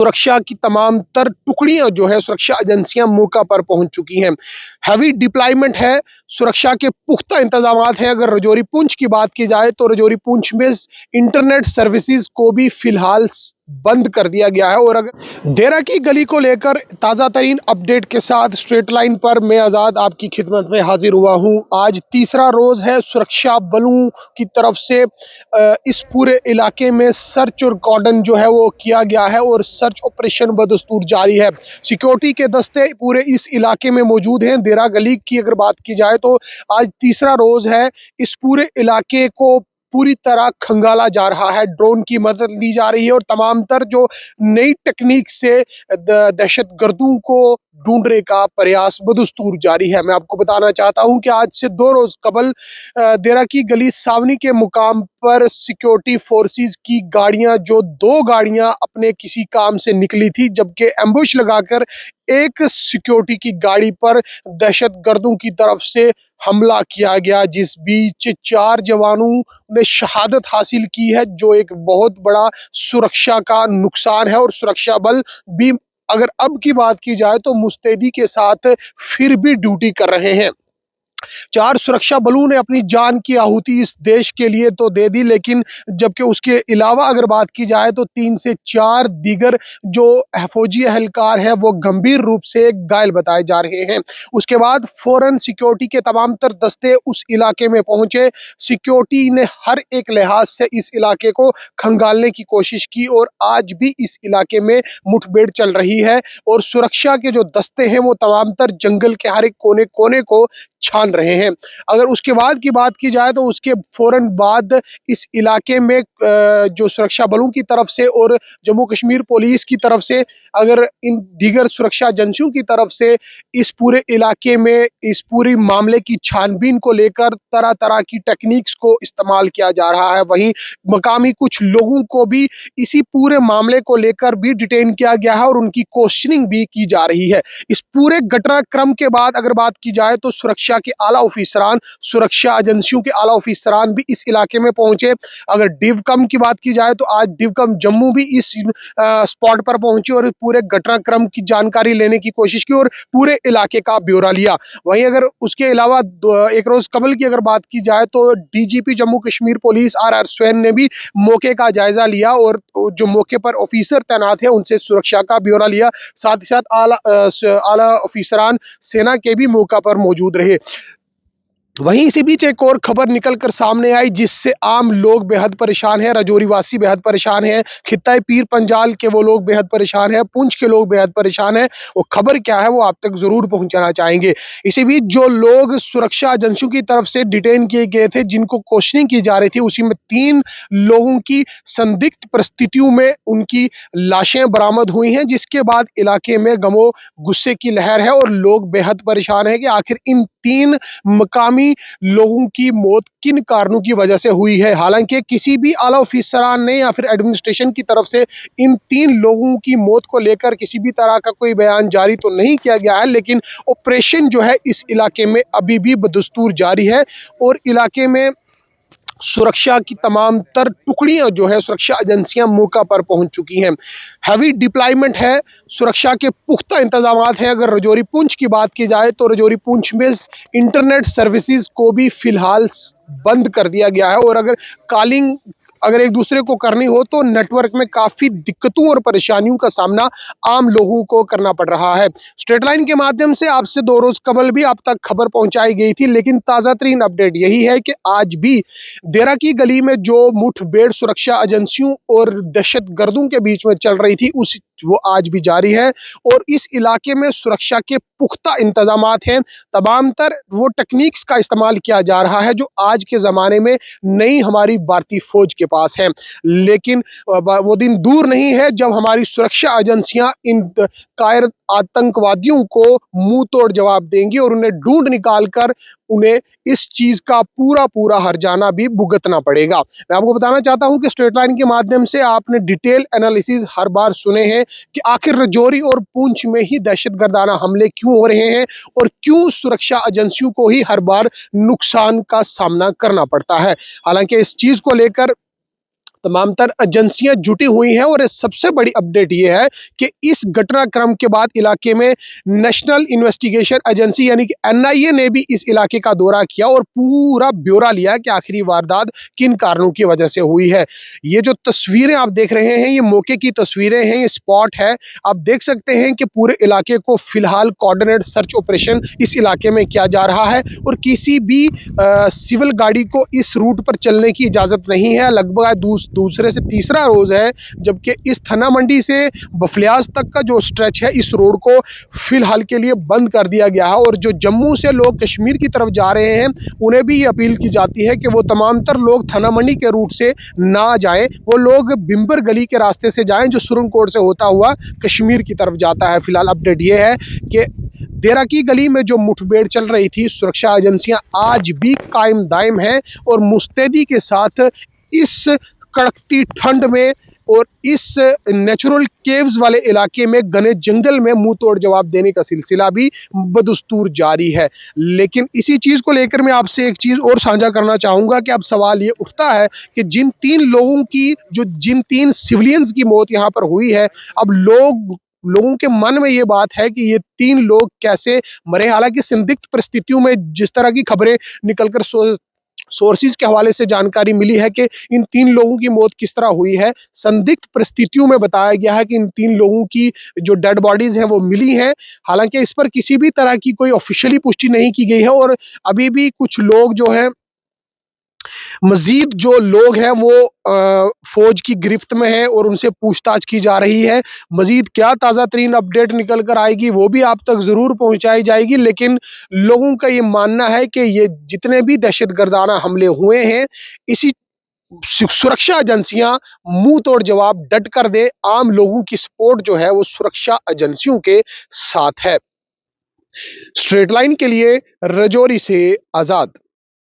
सुरक्षा की तमाम तर टुकड़ियां जो है सुरक्षा एजेंसियां मौका पर पहुंच चुकी हैं। हैवी डिप्लॉयमेंट है, सुरक्षा के पुख्ता इंतजामात हैं। अगर रजौरी पुंछ की बात की जाए तो रजौरी पुंछ में इंटरनेट सर्विसेज को भी फिलहाल बंद कर दिया गया है। और अगर देरा की गली को लेकर ताज़ा तरीन अपडेट के साथ स्ट्रेट लाइन पर मैं आज़ाद आपकी खिदमत में हाजिर हुआ हूं। आज तीसरा रोज है, सुरक्षा बलों की तरफ से इस पूरे इलाके में सर्च और कॉर्डन जो है वो किया गया है और सर्च ऑपरेशन बदस्तूर जारी है। सिक्योरिटी के दस्ते पूरे इस इलाके में मौजूद हैं। देरा गली की अगर बात की जाए तो आज तीसरा रोज है, इस पूरे इलाके को पूरी तरह खंगाला जा रहा है। ड्रोन की मदद ली जा रही है और तमाम तर जो नई टेक्निक से दहशत गर्दों को ढूंढने का प्रयास बदस्तूर जारी है। मैं आपको बताना चाहता हूं कि आज से 2 रोज कबल देरा की गली सावनी के मुकाम पर सिक्योरिटी फोर्सेस की गाड़ियां, जो 2 गाड़ियां अपने किसी काम से निकली थी, जबकि एम्बुश लगाकर एक सिक्योरिटी की गाड़ी पर दहशत गर्दों की तरफ से हमला किया गया, जिस बीच 4 जवानों ने शहादत हासिल की है, जो एक बहुत बड़ा सुरक्षा का नुकसान है। और सुरक्षा बल भी अगर अब की बात की जाए तो मुस्तैदी के साथ फिर भी ड्यूटी कर रहे हैं। 4 सुरक्षा बलों ने अपनी जान की आहुति इस देश के लिए तो दे दी, लेकिन जबकि उसके अलावा अगर बात की जाए तो 3 से 4 दीगर जो फौजी एहलकार हैं वो गंभीर रूप से घायल बताए जा रहे हैं। उसके बाद फौरन सिक्योरिटी के तमाम तर दस्ते उस इलाके में पहुंचे। सिक्योरिटी ने हर एक लिहाज से इस इलाके को खंगालने की कोशिश की और आज भी इस इलाके में मुठभेड़ चल रही है। और सुरक्षा के जो दस्ते हैं वो तमाम तर जंगल के हर एक कोने कोने को छान रहे हैं। अगर उसके बाद की बात की जाए तो उसके फौरन बाद इस इलाके में जो सुरक्षा बलों की तरफ से और जम्मू कश्मीर पुलिस की तरफ से, अगर इन दीगर सुरक्षा एजेंसियों की तरफ से इस पूरे इलाके में इस पूरी मामले की छानबीन को लेकर तरह तरह की टेक्निक्स को इस्तेमाल किया जा रहा है। वहीं मकामी कुछ लोगों को भी इसी पूरे मामले को लेकर भी डिटेन किया गया है और उनकी क्वेश्चनिंग भी की जा रही है। इस पूरे घटनाक्रम के बाद अगर बात की जाए तो सुरक्षा के आला ऑफिसरान, सुरक्षा एजेंसियों के आला ऑफिसरान भी इस इलाके में पहुंचे। अगर डिवकम की बात की जाए तो आज डिवकम जम्मू भी इस स्पॉट पर पहुंची और पूरे घटनाक्रम की जानकारी लेने की कोशिश की और पूरे इलाके का ब्यौरा लिया। वहीं अगर उसके अलावा एक रोज कबल की अगर बात की जाए तो DGP Jammu Kashmir police R Swain ने भी मौके का जायजा लिया और जो मौके पर ऑफिसर तैनात है उनसे सुरक्षा का ब्यौरा लिया। साथ ही साथ आला ऑफिसरान सेना के भी मौका पर मौजूद रहे। वहीं इसी बीच एक और खबर निकलकर सामने आई जिससे आम लोग बेहद परेशान हैं, रजौरी वासी बेहद परेशान हैं, खित्ताई पीर पंजाल के वो लोग बेहद परेशान हैं, पुंछ के लोग बेहद परेशान हैं। वो खबर क्या है वो आप तक जरूर पहुंचाना चाहेंगे। इसी बीच जो लोग सुरक्षा एजेंसियों की तरफ से डिटेन किए गए थे, जिनको क्वेश्चनिंग की जा रही थी, उसी में 3 लोगों की संदिग्ध परिस्थितियों में उनकी लाशें बरामद हुई हैं, जिसके बाद इलाके में गमो गुस्से की लहर है और लोग बेहद परेशान हैं कि आखिर इन 3 मकामी लोगों की मौत किन कारणों की वजह से हुई है। हालांकि किसी भी आला ऑफिसरान ने या फिर एडमिनिस्ट्रेशन की तरफ से इन 3 लोगों की मौत को लेकर किसी भी तरह का कोई बयान जारी तो नहीं किया गया है, लेकिन ऑपरेशन जो है इस इलाके में अभी भी बदस्तूर जारी है और इलाके में सुरक्षा की तमाम तर टुकड़ियां जो है सुरक्षा एजेंसियां मौका पर पहुंच चुकी हैं। हैवी डिप्लॉयमेंट है, सुरक्षा के पुख्ता इंतजामात हैं। अगर रजौरी पुंछ की बात की जाए तो रजौरी पुंछ में इंटरनेट सर्विसेज को भी फिलहाल बंद कर दिया गया है और अगर कॉलिंग अगर एक दूसरे को करनी हो तो नेटवर्क में काफी दिक्कतों और परेशानियों का सामना आम लोगों को करना पड़ रहा है। स्ट्रेट लाइन के माध्यम से आपसे 2 रोज कबल भी आप तक खबर पहुंचाई गई थी, लेकिन ताजा तरीन अपडेट यही है कि आज भी देरा की गली में जो मुठभेड़ सुरक्षा एजेंसियों और दहशत गर्दों के बीच में चल रही थी वो आज भी जारी है और इस इलाके में सुरक्षा के पुख्ता इंतजामात हैं। तमाम तर वो टेक्निक्स का इस्तेमाल किया जा रहा है जो आज के ज़माने में नई हमारी भारतीय फौज के पास है, लेकिन वो दिन दूर नहीं है जब हमारी सुरक्षा एजेंसियां इन कायर आतंकवादियों को मुंह तोड़ जवाब देंगी और उन्हें ढूंढ निकाल कर उन्हें इस चीज का पूरा पूरा हर्जाना भी भुगतना पड़ेगा। मैं आपको बताना चाहता हूं कि स्ट्रेट लाइन के माध्यम से आपने डिटेल एनालिसिस हर बार सुने हैं कि आखिर रजौरी और पुंछ में ही दहशतगर्दाना हमले क्यों हो रहे हैं और क्यों सुरक्षा एजेंसियों को ही हर बार नुकसान का सामना करना पड़ता है। हालांकि इस चीज को लेकर तमाम तर एजेंसियां जुटी हुई हैं और सबसे बड़ी अपडेट ये है कि इस घटनाक्रम के बाद इलाके में नेशनल इन्वेस्टिगेशन एजेंसी यानी कि एनआईए ने भी इस इलाके का दौरा किया और पूरा ब्यौरा लिया कि आखिरी वारदात किन कारणों की वजह से हुई है। ये जो तस्वीरें आप देख रहे हैं ये मौके की तस्वीरें हैं, ये स्पॉट है। आप देख सकते हैं कि पूरे इलाके को फिलहाल कोऑर्डिनेट सर्च ऑपरेशन इस इलाके में किया जा रहा है और किसी भी सिविल गाड़ी को इस रूट पर चलने की इजाजत नहीं है। लगभग दूसरे से तीसरा रोज है जबकि इस थाना मंडी से बफलियाज तक का जो स्ट्रेच है इस रोड को फिलहाल के लिए बंद कर दिया गया है और जो जम्मू से लोग कश्मीर की तरफ जा रहे हैं उन्हें भी ये अपील की जाती है कि वो तमाम तर लोग थाना मंडी के रूट से ना जाएं, वो लोग बिम्बर गली के रास्ते से जाएं जो सुरंगकोट से होता हुआ कश्मीर की तरफ जाता है। फिलहाल अपडेट ये है कि देरा की गली में जो मुठभेड़ चल रही थी, सुरक्षा एजेंसियां आज भी कायम दायम हैं और मुस्तैदी के साथ इस कड़कती ठंड में और इस नेचुरल केव्स वाले इलाके में घने जंगल में मुंह तोड़ जवाब देने का सिलसिला भी बदस्तूर जारी है। लेकिन इसी चीज को लेकर मैं आपसे एक चीज और साझा करना चाहूंगा कि अब सवाल ये उठता है कि जिन तीन सिविलियंस की मौत यहाँ पर हुई है, अब लोगों के मन में ये बात है कि ये तीन लोग कैसे मरे। हालांकि संदिग्ध परिस्थितियों में जिस तरह की खबरें निकलकर सोर्सेज के हवाले से जानकारी मिली है कि इन तीन लोगों की मौत किस तरह हुई है, संदिग्ध परिस्थितियों में बताया गया है कि इन तीन लोगों की जो डेड बॉडीज हैं वो मिली हैं। हालांकि इस पर किसी भी तरह की कोई ऑफिशियली पुष्टि नहीं की गई है और अभी भी कुछ लोग जो हैं मजीद जो लोग हैं वो फौज की गिरफ्त में हैं और उनसे पूछताछ की जा रही है। मजीद क्या ताज़ा तरीन अपडेट निकल कर आएगी वो भी आप तक ज़रूर पहुंचाई जाएगी, लेकिन लोगों का ये मानना है कि ये जितने भी दहशतगर्दाना हमले हुए हैं इसी सुरक्षा एजेंसियां मुंह तोड़ जवाब डट कर दे। आम लोगों की सपोर्ट जो है वो सुरक्षा एजेंसियों के साथ है। स्ट्रेट लाइन के लिए रजौरी से आजाद।